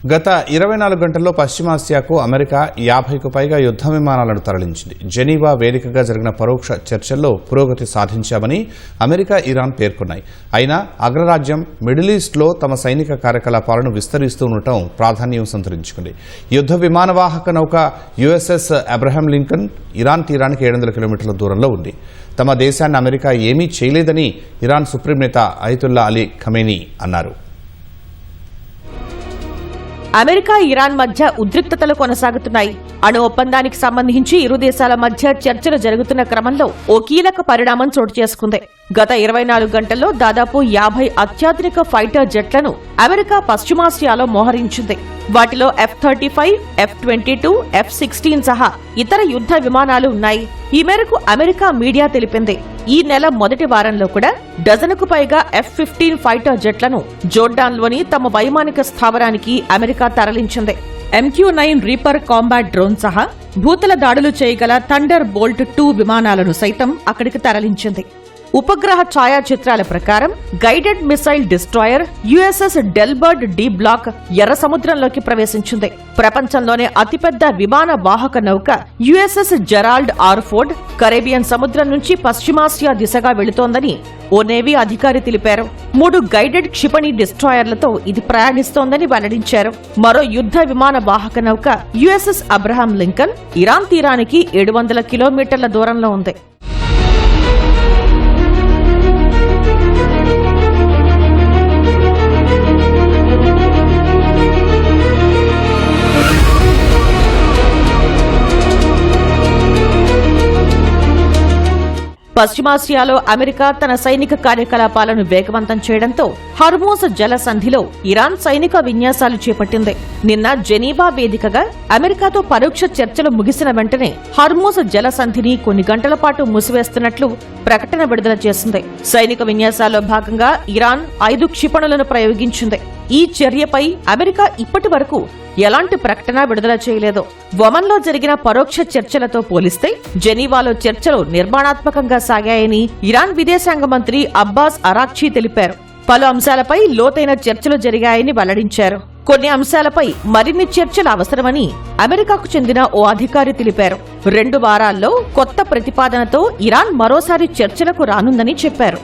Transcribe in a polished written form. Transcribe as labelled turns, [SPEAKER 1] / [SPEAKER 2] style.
[SPEAKER 1] గత 24 గంటల్లో పశ్చిమాసియాకు అమెరికా 50కు పైగా యుద్ధ విమానాలను తరలించింది. జెనీవా వేదికగా జరిగిన పరోక్ష చర్చల్లో పురోగతి సాధించామని అమెరికా, ఇరాన్ పేర్కొన్నాయి. అయినా అగ్రరాజ్యం మిడిల్ ఈస్ట్లో తమ సైనిక కార్యకలాపాలను విస్తరిస్తూ ఉండటం ప్రాధాన్యం సంతరించుకుంది. యుద్ధ విమానవాహక నౌక యుఎస్ఎస్ అబ్రహాం లింకన్ ఇరాన్ తీరానికి 700 కిలోమీటర్ల దూరంలో ఉంది. తమ దేశాన్ని అమెరికా ఏమీ చేయలేదని ఇరాన్ సుప్రీం నేత అయతుల్లా అలీ ఖమేనీ అన్నారు.
[SPEAKER 2] అమెరికా, ఇరాన్ మధ్య ఉద్రిక్తతలు కొనసాగుతున్నాయి. అణు ఒప్పందానికి సంబంధించి ఇరు దేశాల మధ్య చర్చలు జరుగుతున్న క్రమంలో ఓ కీలక పరిణామం చోటు చేసుకుంది. గత 24 గంటల్లో దాదాపు 50 అత్యాధునిక ఫైటర్ జెట్లను అమెరికా పశ్చిమాసియాలో మోహరించింది. వాటిలో F-35, F-22, F-16 సహా ఇతర యుద్ధ విమానాలు ఉన్నాయి. ఈ మేరకు అమెరికా మీడియా తెలిపింది. ఈ నెల మొదటి వారంలో కూడా డజనుకు పైగా F-15 ఫైటర్ జెట్లను జోర్డాన్లోని తమ వైమానిక స్థావరానికి అమెరికా తరలించింది. MQ-9 రీపర్ కాంబాట్ డ్రోన్ సహా భూతల దాడులు చేయగల థండర్ బోల్ట్ 2 విమానాలను సైతం అక్కడికి తరలించింది. ఉపగ్రహ ఛాయాచిత్రాల ప్రకారం guided missile destroyer USS Delbert D Black ఎర్ర సముద్రంలోకి ప్రవేశించింది. ప్రపంచంలోనే అతిపెద్ద విమాన వాహక నౌక USS Gerald R Ford Caribbean సముద్రం నుంచి పశ్చిమాసియా దిశగా వెళుతోందని ఓ నేవీ అధికారి తెలిపారు. 3 గైడెడ్ క్షిపణి డిస్ట్రాయర్లతో ఇది ప్రయాణిస్తోందని వెల్లడించారు. మరో యుద్ధ విమాన వాహక నౌక యుఎస్ఎస్ అబ్రహాం లింకన్ ఇరాన్ తీరానికి 700 కిలోమీటర్ల దూరంలో ఉంది. పశ్చిమాసియాలో అమెరికా తన సైనిక కార్యకలాపాలను వేగవంతం చేయడంతో హర్మూజ్ జలసంధిలో ఇరాన్ సైనిక విన్యాసాలు చేపట్టింది. నిన్న జెనీవా వేదికగా అమెరికాతో పరోక్ష చర్చలు ముగిసిన వెంటనే హర్మూజ్ జలసంధిని కొన్ని గంటల పాటు మూసివేస్తున్నట్లు ప్రకటన విడుదల చేసింది. సైనిక విన్యాసాల్లో భాగంగా ఇరాన్ 5 క్షిపణులను ప్రయోగించింది. ఈ చర్యపై అమెరికా ఇప్పటి వరకు ఎలాంటి ప్రకటన విడుదల చేయలేదు. ఒమన్లో జరిగిన పరోక్ష చర్చలతో పోలిస్తే జెనీవాలో చర్చలు నిర్మాణాత్మకంగా సాగాయని ఇరాన్ విదేశాంగ మంత్రి అబ్బాస్ అరాక్చీ తెలిపారు. పలు అంశాలపై లోతైన చర్చలు జరిగాయని వెల్లడించారు. కొన్ని అంశాలపై మరిన్ని చర్చలు అవసరమని అమెరికాకు చెందిన ఓ అధికారి తెలిపారు. 2 వారాల్లో కొత్త ప్రతిపాదనతో ఇరాన్ మరోసారి చర్చలకు రానుందని చెప్పారు.